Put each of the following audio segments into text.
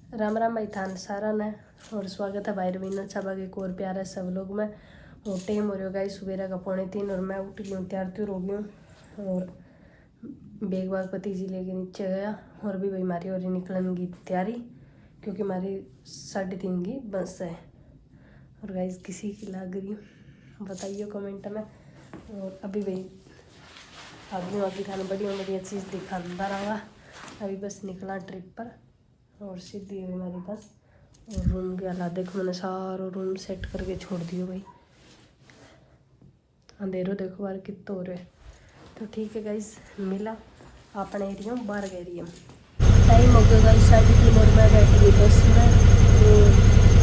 राम राम भाई थान सारा ने और स्वागत है भाई रवीना छाबा के एक और प्यारे सब लोग में। और टाइम हो रहा गाइस सुबह का 2:45 और मैं उठ गई हूँ, तैयार त्योर हो गई हूँ और बेग बाग पति जी लेके नीचे गया। और भी भाई हमारी और निकलने की तैयारी, क्योंकि हमारी 3:30 की बस है। और गाइस किसी की लग रही बताइए कमेंट में। और अभी भाई आगे थाने बढ़िया बढ़िया चीज़ दिखाता रहा। अभी बस निकला ट्रिप पर और सीधी हुई हमारी बस। और रूम के हालात देखो, मैंने सारा रूम सेट करके छोड़ दियो भाई। अंधेरो देखो बार कितना हो रहा है। तो ठीक है गाइस, मिला अपने एरिया में बाहर एरिया में। टाइम हो गया गाइस 3:30 और मैं बैठ गई बस में। और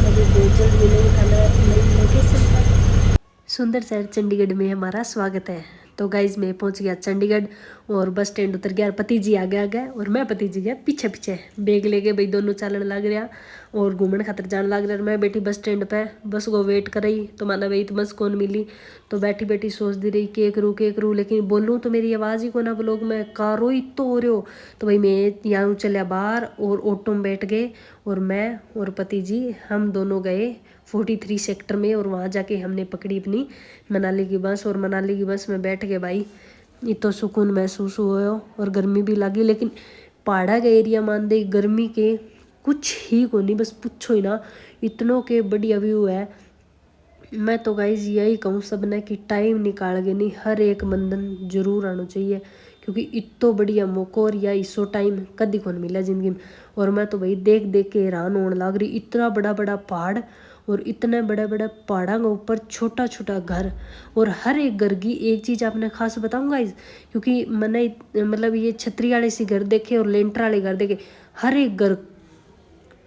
अभी बहुत जल्द मिलेंगे थाना नई लोकेशन पर। सुंदर शहर चंडीगढ़ में हमारा स्वागत है। तो गाइज मैं पहुंच गया चंडीगढ़ और बस स्टैंड उतर गया। पति जी आगे आ गए और मैं पति जी गया पीछे पीछे। बैग लेके भाई दोनों चलन लग रहा और घूमने खातर जाने लग रहा। मैं बैठी बस स्टैंड पे, बस को वेट कर रही। तो माना भाई तो बस कौन मिली। तो बैठी बैठी सोच दी रही केक रू, लेकिन बोलूँ तो मेरी आवाज़ ही को ना ब्लॉग में कारो ही तो हो रहे हो। तो भाई मैं यहाँ चलिया बाहर और ऑटो में बैठ गए और मैं और पति जी हम दोनों गए 43 सेक्टर में। और वहाँ जाके हमने पकड़ी अपनी मनाली की बस। और मनाली की बस में बैठ के भाई इतना सुकून महसूस हुआ और गर्मी भी लगी। लेकिन पहाड़ा का एरिया मान दे गर्मी के कुछ ही को नहीं, बस पूछो ही ना, इतनों के बढ़िया व्यू है। मैं तो गाइज यही कहूँ सब ने कि टाइम निकाल के नहीं हर एक बंधन जरूर आना चाहिए, क्योंकि इतो बढ़िया मौका और या इसो टाइम कभी कौन मिला जिंदगी में। और मैं तो भाई देख देख के हैरान होने लग रही, इतना बड़ा बड़ा पहाड़ और इतने बड़े बड़े पहाड़ों के ऊपर छोटा छोटा घर। और हर एक घर की एक चीज़ आपने खास बताऊंगा इस, क्योंकि मैंने मतलब ये छतरी वाले सी घर देखे और लेंटर वाले घर देखे। हर एक घर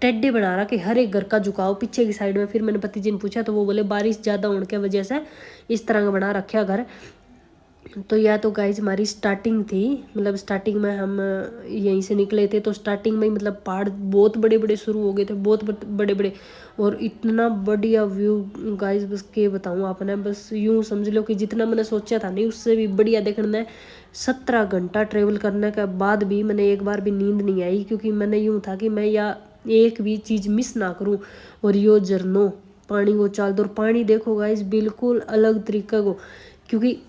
टेढ़े बना रहा कि हर एक घर का झुकाव पीछे की साइड में। फिर मैंने पति जी ने पूछा तो वो बोले बारिश ज़्यादा होने की वजह से इस तरह का बना रखा घर। तो या तो गाइज हमारी स्टार्टिंग थी, मतलब स्टार्टिंग में हम यहीं से निकले थे। तो स्टार्टिंग में ही मतलब पहाड़ बहुत बड़े बड़े शुरू हो गए थे, बहुत बड़े बड़े। और इतना बढ़िया व्यू गाइज बस के बताऊँ आपने, बस यूँ समझ लो कि जितना मैंने सोचा था नहीं उससे भी बढ़िया देखना है। 17 घंटा ट्रेवल करने के बाद भी मैंने एक बार भी नींद नहीं आई, क्योंकि मैंने यूँ था कि मैं या एक भी चीज़ मिस ना करूँ। और यो झरनों पानी को चाल दो, और पानी देखो गाइज बिल्कुल अलग तरीके को, क्योंकि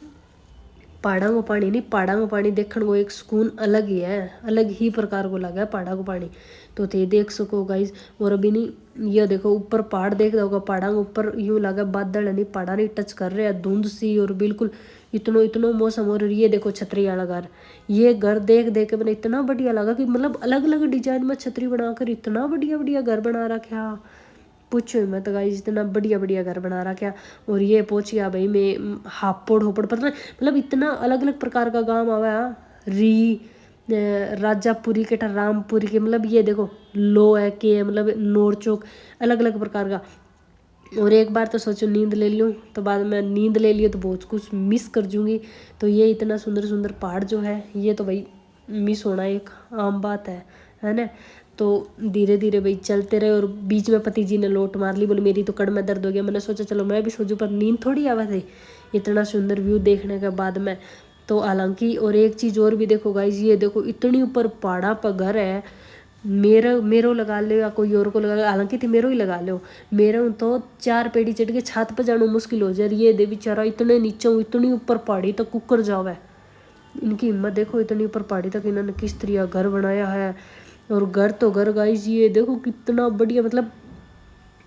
पहाड़ा को पानी नहीं, पहाड़ा को पानी देखने को एक सुकून अलग ही है, अलग ही प्रकार को लगा है पहाड़ा को पानी। तो थे देख सको गाइज। और अभी नहीं ये देखो ऊपर पहाड़ देख रहा होगा, पहाड़ा के ऊपर यूँ लगा बादल नहीं पहाड़ा नहीं टच कर रहे हैं, धुंध सी और बिल्कुल इतनो इतनो मौसम। और ये देखो छतरी वाला घर, ये घर देख देख के मैंने इतना बढ़िया लगा कि मतलब अलग अलग डिजाइन में छतरी बनाकर इतना बढ़िया बढ़िया घर बना रखा, पूछो मत गाइस इतना बढ़िया बढ़िया घर बना रहा क्या। और ये पहुंच गया भाई मैं हापड़ होपड़ पता नहीं, मतलब इतना अलग अलग प्रकार का गांव आवा री राजापुरी के रामपुरी के, मतलब ये देखो लो है के मतलब नोर चौक अलग अलग प्रकार का। और एक बार तो सोचो नींद ले लूँ, तो बाद में नींद ले लियो तो बहुत कुछ मिस कर जूँगी। तो ये इतना सुंदर सुंदर पहाड़ जो है ये तो भाई मिस होना एक आम बात है ना। तो धीरे धीरे भाई चलते रहे और बीच में पति जी ने लोट मार ली, बोले मेरी तो कड़ में दर्द हो गया। मैंने सोचा चलो मैं भी सो जाऊँ, पर नींद थोड़ी आवा थी इतना सुंदर व्यू देखने के बाद में। तो हालांकि और एक चीज़ और भी देखो गाइस, ये देखो इतनी ऊपर पहाड़ा पर घर है। मेरो लगा लो या कोई और को लगा लो, हालांकि तो मेरो ही लगा लो। मेरे तो 4 पेड़ी चढ़ के छत पर जाना मुश्किल हो जाए। ये दे बेचारा इतने नीचे इतनी ऊपर पहाड़ी तक कुकर जावे, इनकी हिम्मत देखो इतनी ऊपर पहाड़ी तक इन्होंने किस तरह घर बनाया है। और घर तो घर गाइस ये देखो कितना बढ़िया, मतलब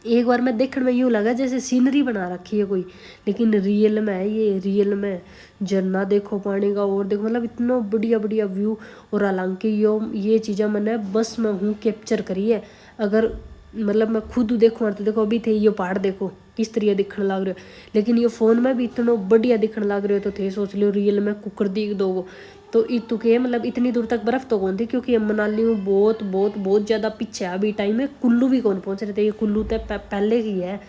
एक बार मैं देखने में यूँ लगा जैसे सीनरी बना रखी है कोई, लेकिन रियल में है ये, रियल में झरना देखो पानी का और देखो मतलब इतना बढ़िया बढ़िया व्यू। और हालांकि ये चीज़ें मैंने बस में हूँ कैप्चर करी है। अगर मतलब मैं खुद देखूँ तो देखो अभी थे ये पहाड़ देखो किस तरह दिखने लग रहे हो, लेकिन ये फ़ोन में भी इतना बढ़िया दिखने लग रहे हो। तो थे सोच लियो रियल में कुकर दिख दो। तो इतु के मतलब इतनी दूर तक बर्फ़ तो कौन थी, क्योंकि मनाली में बहुत बहुत बहुत ज़्यादा पीछे है अभी टाइम में। कुल्लू भी कौन पहुँच रहे थे, ये कुल्लू तो पहले की है।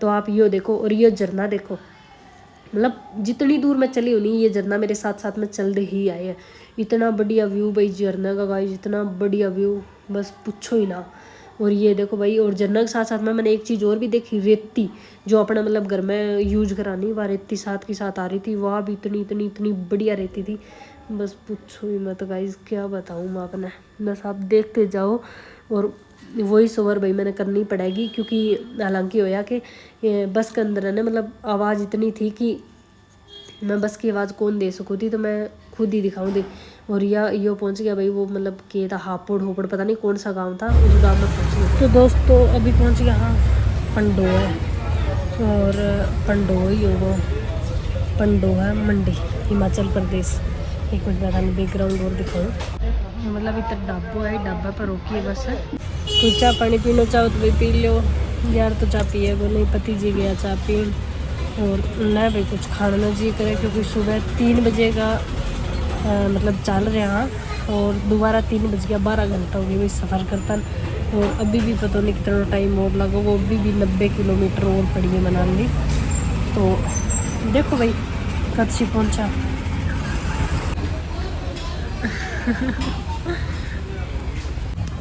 तो आप यो देखो और ये झरना देखो, मतलब जितनी दूर मैं चली हूँ नहीं ये झरना मेरे साथ साथ में चलते ही आए हैं। इतना बढ़िया व्यू भाई झरना का गाइस, इतना बढ़िया व्यू बस पूछो ही ना। और ये देखो भाई, और झरना के साथ साथ में मैंने एक चीज़ और भी देखी, रेती जो अपना मतलब घर में यूज करानी, वह रेती साथ के साथ आ रही थी। वह भी इतनी इतनी इतनी बढ़िया रेती थी, बस पूछो ही मत गाइस क्या बताऊँ मैं अपने, बस आप देखते जाओ। और वॉइस ओवर भाई मैंने करनी पड़ेगी, क्योंकि हालांकि होया कि बस के अंदर है ना मतलब आवाज़ इतनी थी कि मैं बस की आवाज़ कौन दे सकूँ थी, तो मैं खुद ही दिखाऊँ दी। और यो पहुँच गया भाई, वो मतलब के था हापुड़ होपड़ पता नहीं कौन सा गांव था, उस गांव में पहुँच गया। तो दोस्तों अभी पहुँच गया हाँ पंडो है, और पंडो ही होगा, पंडो है मंडी हिमाचल प्रदेश। एक मिनट में थाने बैकग्राउंड और दिखाऊँ, मतलब इतना ढाबो है, ढाबा पर रोकी है बस। कोई चाय पानी पीना चाहो तो भाई पी लो यार, तो चाय पिए वो नहीं, पति जी गया चाय पीन। और ना भाई कुछ खाना जी करे, क्योंकि सुबह 3 बजे का मतलब चल रहे हैं, और दोबारा 3 बज गया, 12 घंटा हो गया भाई सफ़र करता। और अभी भी पता नहीं कितना टाइम और लगा, वो अभी भी 90 किलोमीटर और पड़ी है मनाली। तो देखो भाई कब से पहुँचा।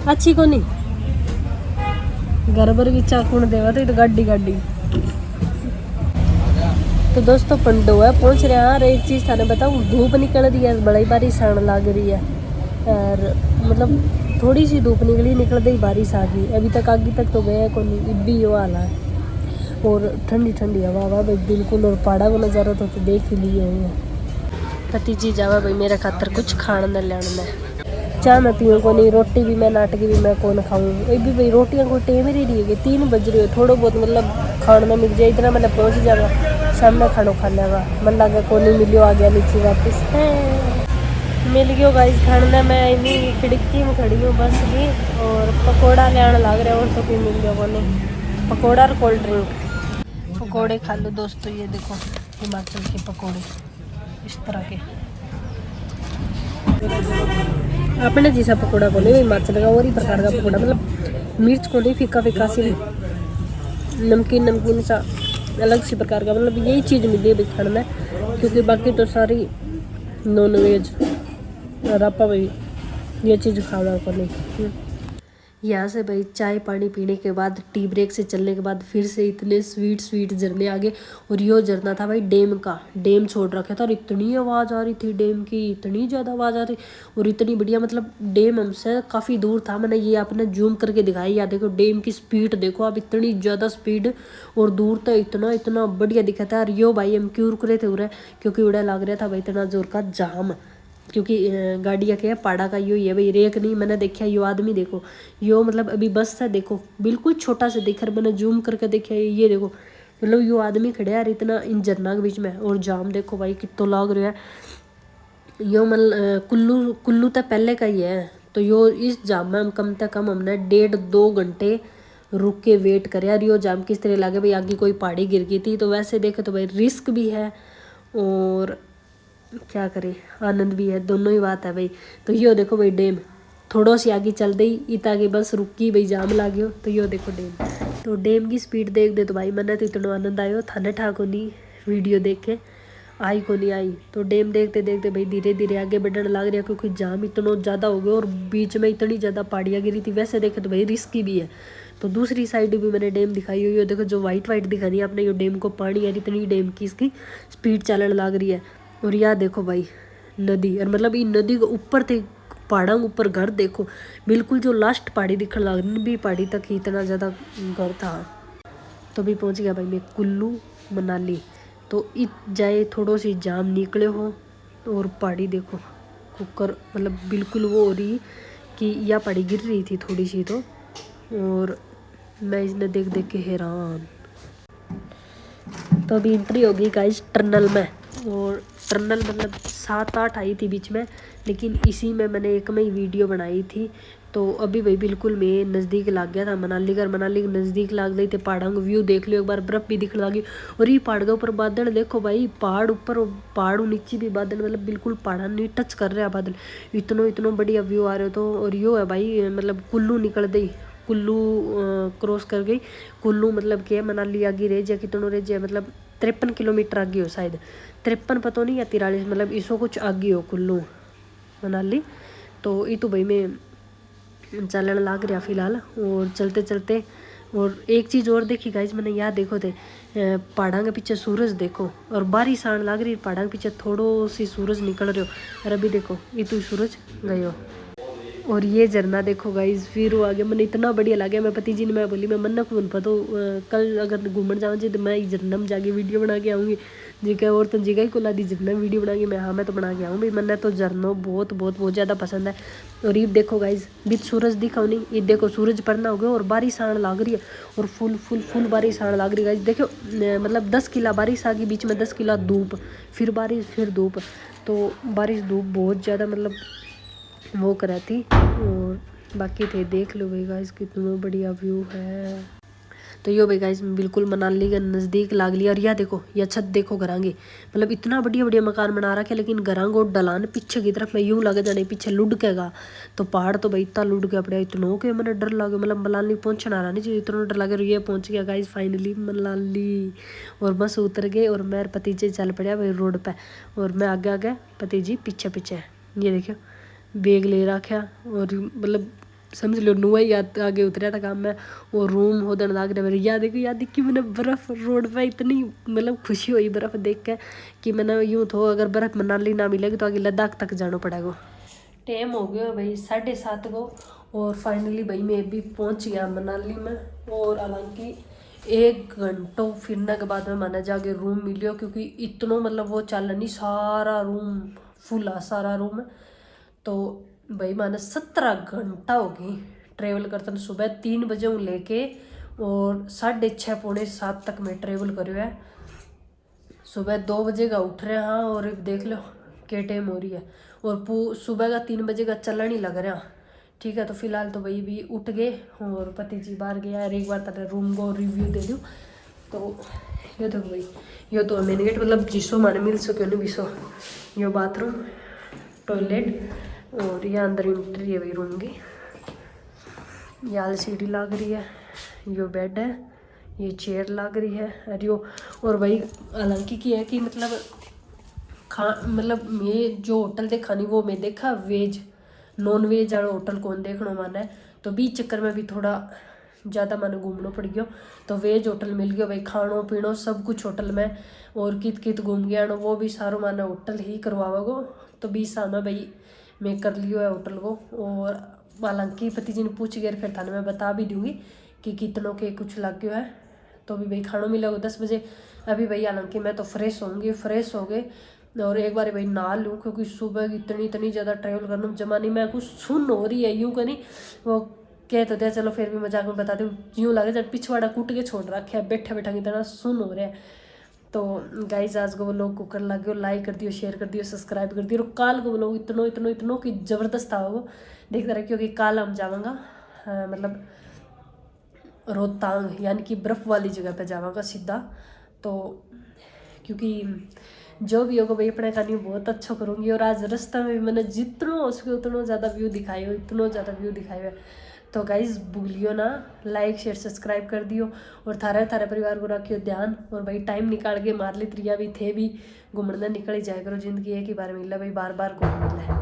अच्छी को नहीं घर पर भी चाकून देवा तो गाड़ी गाड़ी। तो दोस्तों पंडो है पहुँच रहे हैं। और एक चीज़ थाने बताऊँ, धूप निकल रही है, बड़ी बारिश आने लग रही है, और मतलब थोड़ी सी धूप निकल गई बारिश आ गई। अभी तक आगे तक तो गया को नहीं, इब्बी वो हाल है। और ठंडी ठंडी हवा हवा भाई बिल्कुल, और पहाड़ा को नज़ारा तो देख ही लिए होंगे। पति जी जावा भाई मेरे खातर कुछ खाने न लेने में, चाह मैं पीऊँ को नहीं, रोटी भी मैं नाटक भी मैं कौन खाऊँ। ये भी भाई रोटियाँ कोई टेम ही नहीं है, 3 बज रहे हो, थोड़ा बहुत मतलब खाना मिल जाए इतना मतलब पहुँच जाएगा, सामने खाना खा लेगा। मन लगा को नहीं मिलियो, आ गया नीचे वापस मिल गयो गाइस खाना। मैं इन्हीं खिड़की में खड़ी हूँ बस की, और पकौड़ा ले आने लग रहा है, और तो कोई मिल गया को नहीं, पकौड़ा और कोल्ड ड्रिंक। पकौड़े खा लो दोस्तों, ये देखो हिमाचल के पकौड़े इस तरह के, अपने जैसा पकौड़ा को नहीं हिमाचल का, और ही प्रकार का पकौड़ा, मतलब मिर्च को नहीं, फीका फीका सी नमकीन नमकीन सा अलग सी प्रकार का, मतलब यही चीज़ मिली है भाई खाने में, क्योंकि बाकी तो सारी नॉन वेज। और आप भाई ये चीज़ खाना को नहीं। यहाँ से भाई चाय पानी पीने के बाद, टी ब्रेक से चलने के बाद, फिर से इतने स्वीट झरने आगे। और यो झरना था भाई डैम का, डैम छोड़ रखा था, और इतनी आवाज़ आ रही थी डैम की, इतनी ज़्यादा आवाज़ आ रही, और इतनी बढ़िया, मतलब डैम हमसे काफ़ी दूर था। मैंने ये आपने जूम करके दिखाई, या देखो डैम की स्पीड देखो आप, इतनी ज़्यादा स्पीड, और दूर तक इतना इतना बढ़िया दिखा था। और यो भाई हम क्यों रुक रहे थे उड़े, क्योंकि उड़ा लग रहा था भाई इतना जोर का जाम, क्योंकि गाड़ियाँ के पहाड़ा का यो ही है भाई, रेक नहीं। मैंने देखा यो आदमी देखो, यो मतलब अभी बस से देखो बिल्कुल छोटा से देख रहा, मैंने जूम करके देखा, ये देखो मतलब यो आदमी खड़े यार इतना इन झरना के बीच में, और जाम देखो भाई कितना लाग रहा है। यो मतलब कुल्लू तो पहले का ही है, तो यो इस जाम में हम कम से कम हमने 1.5-2 घंटे रुक के वेट करे। यार यो जाम किस तरह लगे भाई, आगे कोई पहाड़ी गिर गई थी, तो वैसे देखे तो भाई रिस्क भी है, और क्या करें आनंद भी है, दोनों ही बात है भाई। तो यो देखो भाई डैम थोड़ा सी आगे चल दी इतना कि बस रुकी भाई, जाम ला गयो। तो यो देखो डैम, तो डैम की स्पीड देख दे तो भाई मैंने तो इतना आनंद आयो, थाने ठाको नहीं वीडियो देख के आई को नहीं आई। तो डैम देखते देखते भाई धीरे धीरे आगे बढ़ने लग रहा, क्योंकि जाम इतना ज़्यादा हो गया, और बीच में इतनी ज़्यादा पहाड़ियाँ गिरी थी। वैसे देखे तो भाई रिस्की भी है। तो दूसरी साइड भी मैंने डैम दिखाई हुई है, देखो जो वाइट वाइट दिखा रही है आपने, यो डैम को पानी है, इतनी डैम की इसकी स्पीड चलने लग रही है। और यहाँ देखो भाई नदी, और मतलब ये नदी के ऊपर थे पहाड़ों के ऊपर घर देखो, बिल्कुल जो लास्ट पहाड़ी दिखने लग रही भी, पहाड़ी तक ही इतना ज़्यादा घर था। तो भी पहुँच गया भाई मैं कुल्लू मनाली। तो इत जाए थोड़ो सी जाम निकले हो, और पहाड़ी देखो कुकर मतलब बिल्कुल वो हो रही कि यह पहाड़ी गिर रही थी थोड़ी सी, तो और मैं इसने देख देख के हैरान। तो अभी एंट्री होगी गाइस टनल में, और टनल मतलब 7-8 आई थी बीच में, लेकिन इसी में मैंने एक में ही वीडियो बनाई थी। तो अभी भाई बिल्कुल मैं नज़दीक लग गया था मनाली का, मनाली के नज़दीक लग गई थे। पहाड़ों का व्यू देख लियो एक बार, बर्फ़ भी दिखने लगी। और ये पहाड़ के ऊपर बादल देखो भाई, पहाड़ ऊपर पहाड़ नीचे भी बादल, मतलब बिल्कुल पहाड़ा नहीं टच कर रहा बादल, इतना बढ़िया व्यू आ रहा। तो और यो है भाई मतलब कुल्लू निकल गई, कुल्लू क्रॉस कर गई। कुल्लू मतलब क्या मनाली आगे रह जाए, कितनों रह जाए, मतलब 53 किलोमीटर आगे हो शायद, 53 पता नहीं या 43, मतलब इसो कुछ आगे हो कुल्लू मनाली। तो ये तो भाई मैं चलन लाग रहा फिलहाल, और चलते चलते। और एक चीज़ और देखी गाइज मैंने, याद देखो थे पहाड़ा के पीछे सूरज देखो, और बारिश आने लग रही, पहाड़ा के पीछे थोड़ो सी सूरज निकल रहे हो, और अभी देखो ये तो सूरज गए हो। और ये झरना देखो गाइस, फिर वो आगे मैंने इतना बढ़िया लगे। मैं पति जी ने मैं बोली मैं मन को पता कल अगर घूमने जाऊँ जी तो मैं झरना में जाके वीडियो बना के आऊँगी जी का। और तो जी का ही कुला दी झरना वीडियो बना के मैं तो बना के आऊँ भाई। मैंने तो झरनों बहुत ज़्यादा पसंद है। और ये देखो गाइस बीच सूरज दिखाओ नहीं, ये देखो सूरज पड़ना हो गया और बारिश आने लग रही है और फुल बारिश आने लग रही है गाइस। देखो मतलब 10 किला बारिश आ गई, बीच में 10 किला धूप, फिर बारिश फिर धूप। तो बारिश धूप बहुत ज़्यादा मतलब वो करा थी। और बाकी थे देख लो भाई गाइस कितना बढ़िया व्यू है। तो यो भाई गाइस बिल्कुल मनाली के नज़दीक लाग लिया। और यह देखो यह छत देखो घरांगे, मतलब इतना बढ़िया मकान बना रखा है, लेकिन घरांगो ढलान पीछे की तरफ में यूँ लगे जाने पीछे लुढ़केगा। तो पहाड़ तो भाई इतना लुढ़ गया पड़ा, इतना के मैंने डर लगे, मतलब मनाली पहुँचना रहा नहीं चाहिए, इतना डर लगे। और ये पहुँच गया गाइस फाइनली मनाली। और बस उतर गए और मेरे पति जी चल पड़ा भाई रोड पे, और मैं आगे पति जी पीछे। ये देखो बैग ले रखा और मतलब समझ लो नुआ ही आगे उतरा था काम में। और रूम होदन लाग रहा मेरे। याद कि मैंने बर्फ़ रोड पे इतनी मतलब खुशी हुई बर्फ़ देख के कि मैंने यूँ तो अगर बर्फ़ मनाली ना मिलेगी तो आगे लद्दाख तक जाना पड़ेगा। टाइम हो गया भाई 7:30 को और फाइनली भाई मैं भी पहुंच गया मनाली में। और हालांकि 1 घंटों फिरने के बाद में मैंने जाके रूम मिलियो, क्योंकि इतना मतलब वो चल नहीं, सारा रूम फुल है सारा रूम। तो भाई मैंने 17 घंटा हो गई ट्रेवल करते, सुबह 3 बजे हूँ लेके और 6:30 पौने 7 तक मैं ट्रेवल करो है। सुबह 2 बजे का उठ रहे हाँ, और देख लो क्या टाइम हो रही है। और सुबह का 3 बजे का चलन ही लग रहा। ठीक है, तो फिलहाल तो भाई भी उठ गए और पति जी बाहर गया है। एक बार तेरे रूम को रिव्यू दे दूँ तो ये देखो भाई, ये तो मेन गेट मतलब जिसो माने मिल सके नहीं विसो। ये बाथरूम टॉयलेट और ये अंदर एंट्री है भाई रूम की। ये एलसीडी लग रही है, यो बेड है, ये चेयर लग रही है। अरे यो और भाई हालांकि क्या है कि मतलब ये जो होटल देखा नहीं वो मैं देखा वेज नॉन वेज वाला होटल कौन देखना माना है। तो बीच चक्कर में भी थोड़ा ज़्यादा मैंने घूमना पड़ गया, तो वेज होटल मिल गया भाई, खानो पीनो सब कुछ होटल में। और कित घूम गया ना वो भी सारो मैंने होटल ही करवाओगो। तो 20 साल में भाई मैं कर लियो है होटल को। और हालांकि पति जी ने पूछ गया फिर थाने मैं बता भी दूंगी कि कितनों के कुछ लग गया है। तो अभी भाई खाना मिलेगा 10 बजे। अभी भाई हालांकि मैं तो फ्रेश होंगी, फ्रेश हो गए और एक बार भाई नहा लूँ, क्योंकि सुबह इतनी ज़्यादा ट्रैवल करना जमानी में कुछ सुन हो रही है यूँ करी वो कह तो दिया। चलो फिर भी मजाक में बता दूँ, यूँ लगे जब पिछवाड़ा कूट के छोड़ रखे है, बैठा की तरह सुन हो रहा है। तो गाइज आज को वो लोग कुकर लगे, लाइक कर दियो, शेयर कर दियो, सब्सक्राइब कर दियो। और काल को वो लोग इतनो कि ज़बरदस्त था वो देखते रहे, क्योंकि काल हम जावांगा मतलब रोहतांग यानी कि बर्फ़ वाली जगह पे जावांगा सीधा। तो क्योंकि जो भी होगा भाई अपने कहानी बहुत अच्छा करूँगी। और आज रास्ता में भी मैंने जितना हो सके उतना ज़्यादा व्यू दिखाया, इतना ज़्यादा व्यू दिखाया। तो गाइज भूलियो ना लाइक शेयर सब्सक्राइब कर दियो और थारे परिवार को रखियो ध्यान। और भाई टाइम निकाल के मार ली त्रिया भी थे भी घूमने निकल ही जाए करो, जिंदगी एक ही बार मिला भाई, बार बार को मिला है।